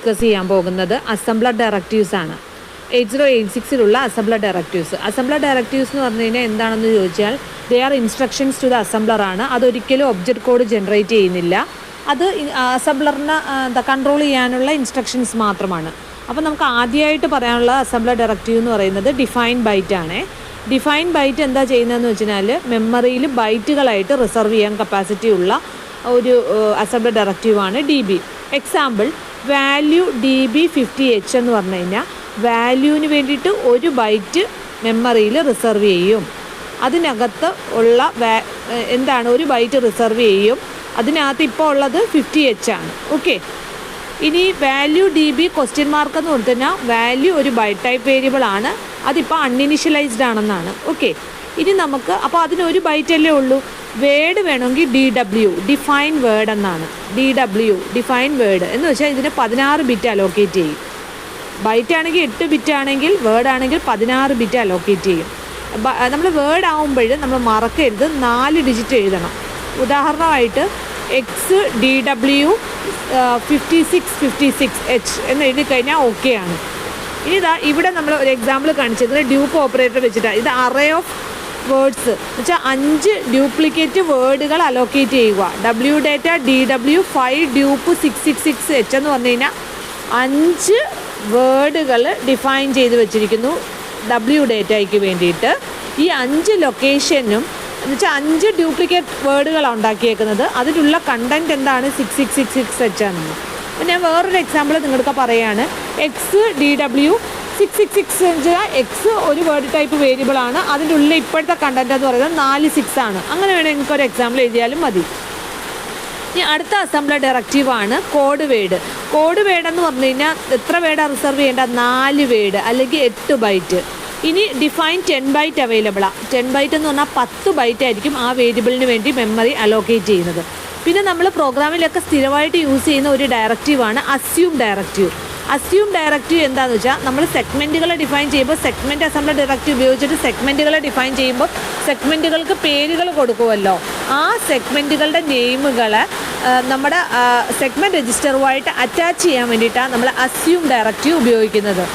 Discuss ചെയ്യാൻ പോകുന്നത് assembler directives ആണ്. 8086 അസംബ്ലർ ഡയറക്റ്റീവ്സ്. അസംബ്ലർ ഡയറക്റ്റീവ്സ് എന്ന് പറഞ്ഞു കഴിഞ്ഞാൽ എന്താണെന്ന് ചോദിച്ചാൽ they are instructions to the assembler ആണ്. അതൊരിക്കലും ഒബ്ജക്റ്റ് കോഡ് ജനറേറ്റ് ചെയ്യുന്നില്ല. അത് അസംബ്ലറിനെ കൺട്രോൾ ചെയ്യാനുള്ള ഇൻസ്ട്രക്ഷൻസ് മാത്രമാണ്. അപ്പോൾ നമുക്ക് ആദ്യമായിട്ട് പറയാനുള്ള അസംബ്ലർ ഡയറക്റ്റീവ് എന്ന് പറയുന്നത് ഡിഫൈൻ ബൈറ്റ് ആണ്. ഡിഫൈൻ ബൈറ്റ് എന്താ ചെയ്യുന്നതെന്ന് വെച്ചാൽ മെമ്മറിയിൽ ബൈറ്റുകളായിട്ട് റിസർവ് ചെയ്യാൻ കപ്പാസിറ്റി ഉള്ള ഒരു അസംബ്ലർ ഡയറക്റ്റീവാണ് DB. എക്സാമ്പിൾ വാല്യൂ DB50H എന്ന് പറഞ്ഞു കഴിഞ്ഞാൽ വാല്യൂവിന് വേണ്ടിയിട്ട് ഒരു ബൈറ്റ് മെമ്മറിയിൽ റിസർവ് ചെയ്യും. അതിനകത്ത് ഉള്ള ഒരു ബൈറ്റ് റിസർവ് ചെയ്യും. അതിനകത്ത് ഇപ്പോൾ ഉള്ളത് 50H ആണ്. ഓക്കെ, ഇനി വാല്യൂ DB ക്വസ്റ്റ്യൻ മാർക്ക് എന്ന് കൊടുത്തു കഴിഞ്ഞാൽ വാല്യൂ ഒരു ബൈറ്റ് ടൈപ്പ് വേരിയബിൾ ആണ്. അതിപ്പോൾ അൺഇനിഷ്യലൈസ്ഡ് ആണെന്നാണ്. ഓക്കെ, ഇനി നമുക്ക് അപ്പോൾ അതിനൊരു ബൈറ്റല്ലേ ഉള്ളൂ. വേർഡ് വേണമെങ്കിൽ DW ഡിഫൈൻ വേർഡ് എന്നാണ്. DW ഡിഫൈൻ വേർഡ് എന്ന് വെച്ചാൽ ഇതിന് 16 ബിറ്റ് അലോക്കേറ്റ് ചെയ്യും. ബൈറ്റ് ആണെങ്കിൽ 8 ബിറ്റ് ആണെങ്കിൽ വേർഡ് ആണെങ്കിൽ 16 ബിറ്റ് അലോക്കേറ്റ് ചെയ്യും. നമ്മൾ വേർഡ് ആകുമ്പോൾ നമ്മൾ മറക്കരുത് 4 ഡിജിറ്റ് എഴുതണം. ഉദാഹരണമായിട്ട് XDW 5656H എന്ന് എഴുതി കഴിഞ്ഞാൽ ഓക്കെ ആണ്. ഇനി ഇവിടെ നമ്മൾ ഒരു എക്സാമ്പിൾ കാണിച്ചത് ഡ്യൂപ്പ് ഓപ്പറേറ്റർ വെച്ചിട്ടാണ്. ഇത് അറേ ഓഫ് വേർഡ്സ് എന്ന് വെച്ചാൽ 5 ഡ്യൂപ്ലിക്കേറ്റ് വേർഡുകൾ അലോക്കേറ്റ് ചെയ്യുക. W data DW 5 dupe 666H എന്ന് പറഞ്ഞു കഴിഞ്ഞാൽ 5 വേർഡുകൾ ഡിഫൈൻ ചെയ്ത് വെച്ചിരിക്കുന്നു W ഡാറ്റയ്ക്ക് വേണ്ടിയിട്ട്. ഈ 5 ലൊക്കേഷനും എന്ന് വെച്ചാൽ 5 ഡ്യൂപ്ലിക്കേറ്റ് വേർഡുകളാണ് ഉണ്ടാക്കിയേക്കുന്നത്. അതിലുള്ള കണ്ടൻറ്റ് എന്താണ് 6666H ആണെന്ന്. അപ്പോൾ ഞാൻ വേറൊരു എക്സാമ്പിൾ നിങ്ങൾക്ക് പറയുകയാണ്. XDW 666 X ഒരു വേർഡ് ടൈപ്പ് വേരിയബിൾ ആണ്. അതിൻ്റെ ഉള്ളിൽ ഇപ്പോഴത്തെ കണ്ടൻറ്റ് എന്ന് പറയുന്നത് 46 ആണ്. അങ്ങനെ വേണമെങ്കിൽ എനിക്കൊരു എക്സാമ്പിൾ എഴുതിയാലും മതി. ഇനി അടുത്ത അസംബ്ലർ ഡയറക്റ്റീവാണ് കോഡ് വേർഡ്. കോഡ് വേർഡ് എന്ന് പറഞ്ഞു കഴിഞ്ഞാൽ എത്ര വേർഡാണ് റിസർവ് ചെയ്യേണ്ട? 4 വേർഡ് അല്ലെങ്കിൽ 8 ബൈറ്റ്. ഇനി ഡിഫൈൻ 10 ബൈറ്റ് അവൈലബിളാണ്. 10 ബൈറ്റ് എന്ന് പറഞ്ഞാൽ 10 ബൈറ്റ് ആയിരിക്കും ആ വേരിയബിളിന് വേണ്ടി മെമ്മറി അലോക്കേറ്റ് ചെയ്യുന്നത്. പിന്നെ നമ്മൾ പ്രോഗ്രാമിലൊക്കെ സ്ഥിരമായിട്ട് യൂസ് ചെയ്യുന്ന ഒരു ഡയറക്റ്റീവാണ് അസ്യൂം ഡയറക്റ്റീവ്. അസ്യൂം ഡയറക്റ്റീവ് എന്താണെന്ന് വെച്ചാൽ നമ്മൾ സെഗ്മെൻറ്റുകളെ ഡിഫൈൻ ചെയ്യുമ്പോൾ സെഗ്മെൻറ്റ് അസംബ്ലർ ഡയറക്റ്റീവ് ഉപയോഗിച്ചിട്ട് സെഗ്മെൻറ്റുകളെ ഡിഫൈൻ ചെയ്യുമ്പോൾ സെഗ്മെൻറ്റുകൾക്ക് പേരുകൾ കൊടുക്കുമല്ലോ. ആ സെഗ്മെൻറ്റുകളുടെ നെയിമുകളെ നമ്മുടെ സെഗ്മെൻറ്റ് രജിസ്റ്ററുമായിട്ട് അറ്റാച്ച് ചെയ്യാൻ വേണ്ടിയിട്ടാണ് നമ്മൾ അസ്യൂം ഡയറക്റ്റീവ് ഉപയോഗിക്കുന്നത്.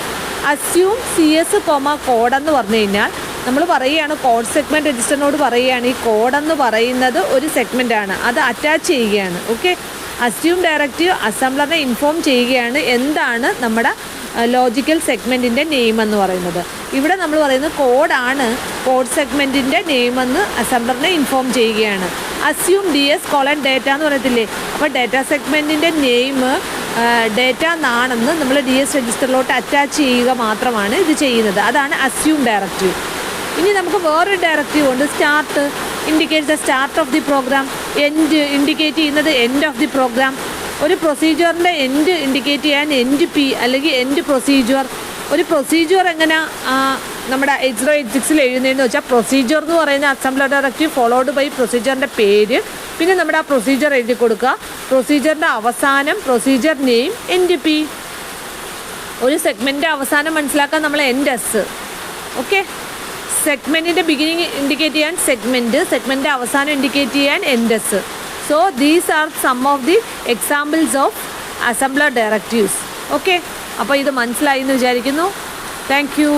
അസ്യൂം CS, കോഡെന്ന് പറഞ്ഞു കഴിഞ്ഞാൽ നമ്മൾ പറയുകയാണ് കോഡ് സെഗ്മെൻറ്റ് രജിസ്റ്ററിനോട് പറയുകയാണ് ഈ കോഡെന്ന് പറയുന്നത് ഒരു സെഗ്മെൻറ്റാണ്, അത് അറ്റാച്ച് ചെയ്യുകയാണ്. ഓക്കെ, അസ്യൂം ഡയറക്റ്റീവ് അസംബ്ലറിനെ ഇൻഫോം ചെയ്യുകയാണ് എന്താണ് നമ്മുടെ ലോജിക്കൽ സെഗ്മെൻറ്റിൻ്റെ നെയിം എന്ന് പറയുന്നത്. ഇവിടെ നമ്മൾ പറയുന്നത് കോഡാണ് കോഡ് സെഗ്മെൻറ്റിൻ്റെ നെയിമെന്ന് അസംബ്ലറിനെ ഇൻഫോം ചെയ്യുകയാണ്. അസ്യൂം DS: ഡേറ്റ എന്ന് പറയത്തില്ലേ. അപ്പോൾ ഡേറ്റ സെഗ്മെൻറ്റിൻ്റെ നെയിം ഡേറ്റ എന്നാണെന്ന് നമ്മൾ DS രജിസ്റ്ററിലോട്ട് അറ്റാച്ച് ചെയ്യുക മാത്രമാണ് ഇത് ചെയ്യുന്നത്. അതാണ് അസ്യൂം ഡയറക്റ്റീവ്. ഇനി നമുക്ക് വേറൊരു ഡയറക്റ്റീവ് ഉണ്ട്. Start indicate the start of the program. End indicate ചെയ്യുന്നത് എൻഡ് ഓഫ് ദി പ്രോഗ്രാം. ഒരു പ്രൊസീജിയറിൻ്റെ എൻഡ് ഇൻഡിക്കേറ്റ് ചെയ്യാൻ എൻഡ് P അല്ലെങ്കിൽ എൻഡ് പ്രൊസീജിയർ. ഒരു പ്രൊസീജിയർ എങ്ങനെ നമ്മുടെ 8086 എഴുതുന്നതെന്ന് വെച്ചാൽ പ്രൊസീജിയർ എന്ന് പറയുന്ന അസംബ്ലർ ഡയറക്റ്റീവ് ഫോളോഡ് ബൈ പ്രൊസീജിയറിൻ്റെ പേര്, പിന്നെ നമ്മുടെ ആ പ്രൊസീജിയർ എഴുതി കൊടുക്കുക. പ്രൊസീജിയറിൻ്റെ അവസാനം പ്രൊസീജിയർ നെയിം എൻഡ് P. ഒരു സെഗ്മെൻറ്റിൻ്റെ അവസാനം മനസ്സിലാക്കാൻ നമ്മൾ എൻഡ് S. ഓക്കെ, സെഗ്മെൻറ്റിൻ്റെ ബിഗിനിങ് ഇൻഡിക്കേറ്റ് ചെയ്യാൻ സെഗ്മെൻറ്റിൻ്റെ അവസാനം ഇൻഡിക്കേറ്റ് ചെയ്യാൻ end S. So these are some of the examples of assembler directives. Okay, അപ്പോൾ ഇത് മനസ്സിലായി എന്ന് വിചാരിക്കുന്നു. Thank you.